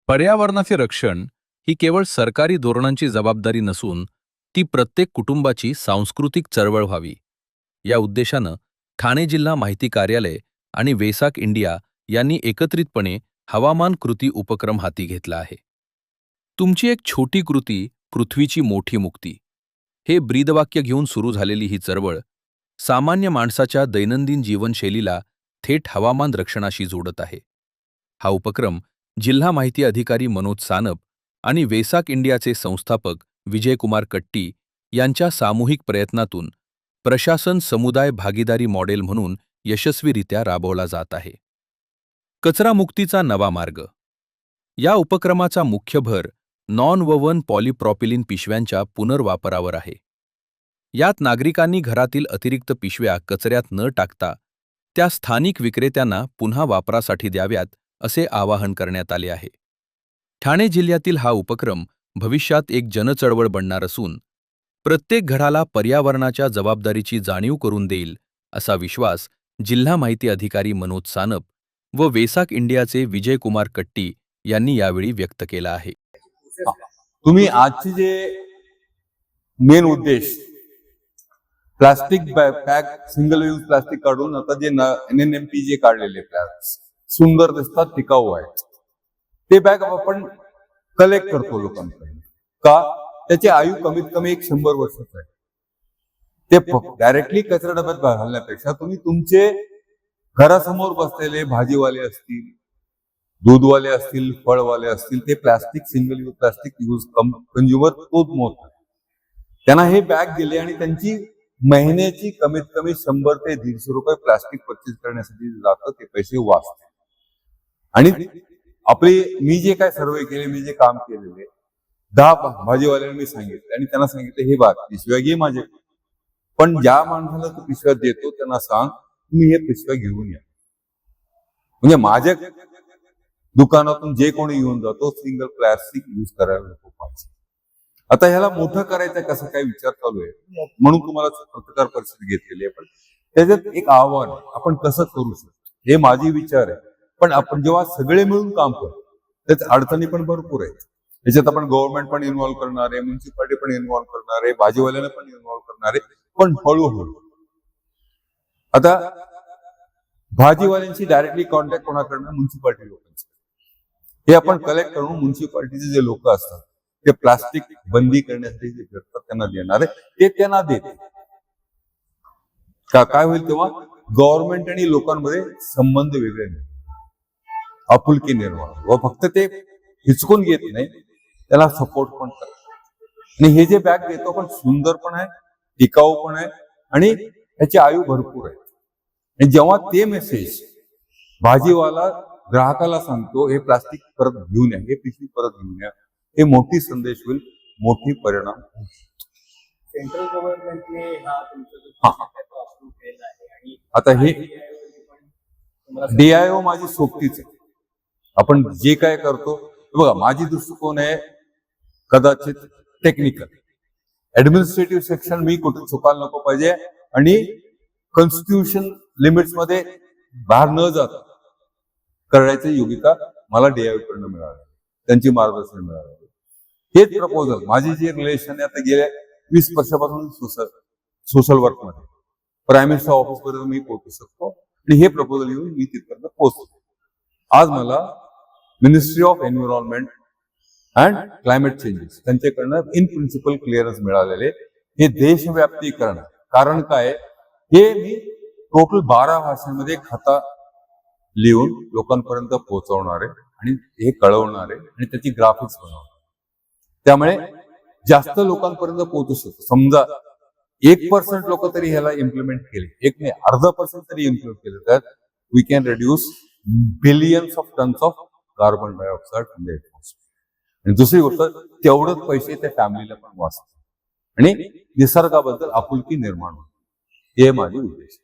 पर्यावरणाचे रक्षण ही केवळ सरकारी धोरणांची जबाबदारी नसून ती प्रत्येक कुटुंबाची सांस्कृतिक चळवळ व्हावी. या उद्देशानं ठाणे जिल्हा माहिती कार्यालय आणि वेसाक इंडिया यांनी एकत्रितपणे हवामान कृती उपक्रम हाती घेतला आहे. तुमची एक छोटी कृती पृथ्वीची मोठी मुक्ती हे ब्रीदवाक्य घेऊन सुरू झालेली ही चळवळ सामान्य माणसाच्या दैनंदिन जीवनशैलीला थेट हवामान रक्षणाशी जोडत आहे. हा उपक्रम जिल्हा माहिती अधिकारी मनोज सानप आणि वेसाक इंडियाचे संस्थापक विजयकुमार कट्टी यांच्या सामूहिक प्रयत्नातून प्रशासन समुदाय भागीदारी मॉडेल म्हणून यशस्वीरित्या राबवला जात आहे. कचरा मुक्तीचा नवा मार्ग. या उपक्रमाचा मुख्य भर नॉन ववन पॉलिप्रॉपिलिन पिशव्यांच्या पुनर्वापरावर आहे. यात नागरिकांनी घरातील अतिरिक्त पिशव्या कचऱ्यात न टाकता त्या स्थानिक विक्रेत्यांना पुन्हा वापरासाठी द्याव्यात असे आवाहन करण्यात आले आहे. ठाणे जिल्ह्यातील हा उपक्रम भविष्यात एक जनचळवळ बनणार असून प्रत्येक घराला पर्यावरणाच्या जबाबदारीची जाणीव करून देईल असा विश्वास जिल्हा माहिती अधिकारी मनोज सानप व वेसाक इंडियाचे विजयकुमार कट्टी यांनी यावेळी व्यक्त केला आहे. तुम्ही आजचे जे मेन उद्देश plastic bag single use plastic काढून आता जे NNMP जे काढलेले सुंदर दिसतात, टिकाऊ आहेत, ते बॅग आपण कलेक्ट करतो लोकांकडे का? त्याची आयु कमीत कमी 100 वर्षाचं आहे. ते डायरेक्टली कचरा डब्यात घालण्यापेक्षा तुम्ही तुमचे घरासमोर बसलेले भाजीवाले असतील, दूधवाले असतील, फळवाले असतील, ते plastic single use plastic use consumer तोच मोजतात. त्यांना हे बॅग दिले आणि त्यांची महिन्याची कमीत कमी 100 ते 150 रुपये प्लास्टिक परचेस करण्यासाठी जातं, ते पैसे वाचतात. आणि मी जे काय सर्वे केले, मी जे काम केलेले 10 भाजीवाल्यांना मी सांगितले आणि त्यांना सांगितलं, हे बघ पिशव्या घे माझे, पण ज्या माणसाला तू पिशव्या देतो त्यांना सांग तुम्ही हे पिशव्या घेऊन या. म्हणजे माझ्या दुकानातून जे कोणी येऊन जातो सिंगल प्लास्टिक यूज करायला नको पाहिजे. आता ह्याला मोठं करायचं कसं काय विचार चालू आहे, म्हणून तुम्हाला पत्रकार परिषद घेतलेली आहे. पण त्याच्यात एक आव्हान आपण कसं करू शकतो हे माझी विचार आहे. पण आपण जेव्हा सगळे मिळून काम करतो त्याच अडचणी पण भरपूर आहेत. त्याच्यात आपण गव्हर्नमेंट पण इन्व्हॉल्व्ह करणार आहे, म्युन्सिपालिटी पण इन्व्हॉल्व्ह करणार आहे, भाजीवाल्यांना पण इन्व्हॉल्व्ह करणार आहे. पण हळूहळू आता भाजीवाल्यांची डायरेक्टली कॉन्टॅक्ट कोणाकडनं? म्युन्सिपालिटी लोकांचे. हे आपण कलेक्ट करून म्युन्सिपालिटीचे जे लोक असतात ते प्लास्टिक बंदी करण्यासाठी जे करतात त्यांना देणार आहे, ते त्यांना देते का? काय होईल तेव्हा गव्हर्नमेंट आणि लोकांमध्ये संबंध वेगळे नाही, आपुलकी निर्माण व फक्त ते हिचकून घेत नाही, त्याला सपोर्ट पण करतात. आणि हे जे बॅग देतो पण सुंदर पण आहे, टिकाऊ पण आहे आणि त्याची आयु भरपूर आहे. आणि जेव्हा ते मेसेज भाजीवाला ग्राहकाला सांगतो हे प्लास्टिक परत घेऊन या, हे पिशवी परत घेऊन या, हे मोठी संदेश होईल, मोठी परिणाम. सेंट्रल गव्हर्नमेंटने आता हे DIO माझी सोबतीच आहे. आपण जे काय करतो बघा, माझी दृष्टिकोन आहे कदाचित टेक्निकल, ऍडमिनिस्ट्रेटिव्ह सेक्शन मी कुठे चुकायला नको पाहिजे आणि कॉन्स्टिट्यूशन लिमिट्स मध्ये बाहेर न जाता करायची योग्यता मला DIO कडनं मिळाली, त्यांची मार्गदर्शन मिळालं. हेच प्रपोजल माझी जी रिलेशन आहे आता गेल्या 20 वर्षापासून सोशल वर्क मध्ये प्राईम मिनिस्टर ऑफिस पर्यंत मी पोहोचू शकतो आणि हे प्रपोजल येऊन मी तिथपर्यंत पोहोचतो. आज मला ministry of environment and climate changes त्यांच्याकडनं इन प्रिन्सिपल क्लिअरन्स मिळालेले. हे देशव्याप्तीकरण, कारण काय, हे मी टोटल 12 भाषांमध्ये खाता लिहून लोकांपर्यंत पोहोचवणार आहे आणि हे कळवणार आहे आणि त्याची ग्राफिक्स बनवणार. त्यामुळे जास्त लोकांपर्यंत पोहोचू शकतो. समजा 1% लोक तरी ह्याला इम्प्लिमेंट केले, 1% तरी इम्प्लिमेंट केले, तर we can reduce billions of tons of carbon dioxide from the atmosphere. आणि दुसरी गोष्ट, तेवढंच पैसे त्या फॅमिलीला पण वाचतात आणि निसर्गाबद्दल आपुलकी निर्माण होते. हे माझे उद्देश.